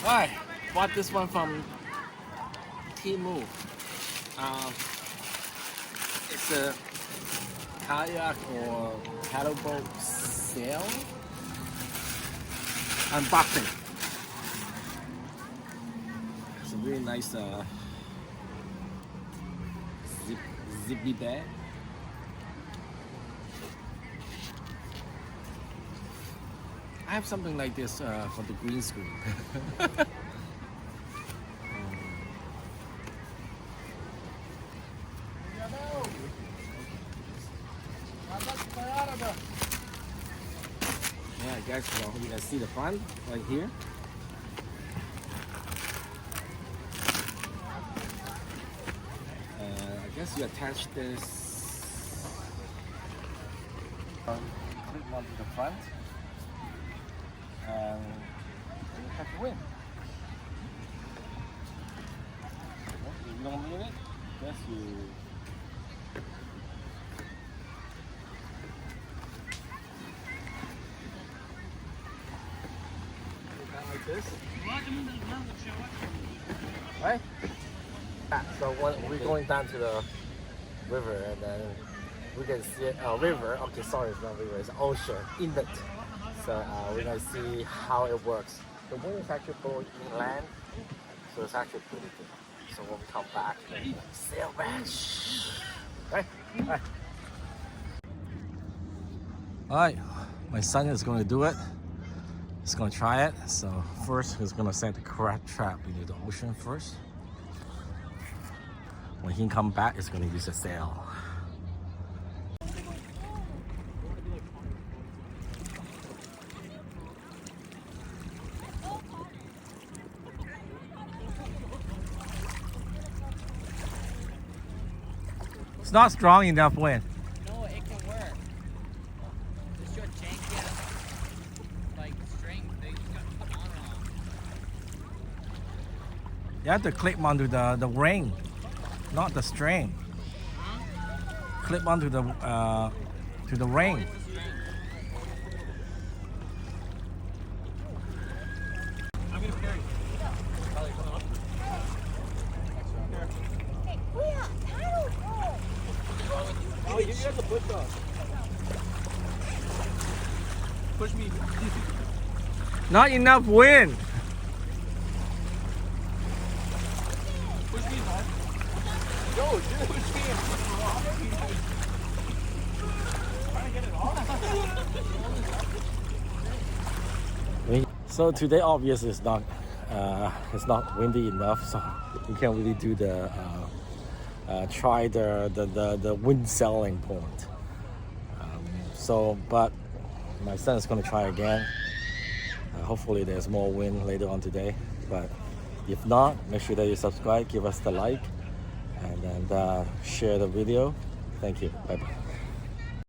Alright, bought this one from TEMU. It's a kayak or paddleboat sail unboxing. It's a really nice zippy bag. I have something like this for the green screen. Yeah, guys, well, you can see the front right here. I guess you attach this clip onto the front. And you have to win. If you don't need it, guess you like this. Right? So when we're going down to the river, and then we can see river. Okay, sorry, it's not river. It's ocean inlet. So we're gonna see how it works. The wind is actually blowing inland, so it's actually pretty good. So when we come back, sail back. Right? Alright, my son is gonna do it. He's gonna try it. So first, he's gonna set the crab trap into the ocean first. When he comes back, he's gonna use a sail. It's not strong enough wind. No, it can work. It's your janky like string that you got to put on. You have to clip onto the ring, not the string. Huh? Clip onto the ring. I'm gonna carry. Oh, you have to push up. Push me. Not enough wind. Push me hard. Yo, dude, push me and push me off. Trying to get it off. So today, obviously, it's not windy enough, so you can't really do the try the wind sailing point. But my son is going to try again. Hopefully, there's more wind later on today. But if not, make sure that you subscribe, give us the like, and then share the video. Thank you. Bye bye.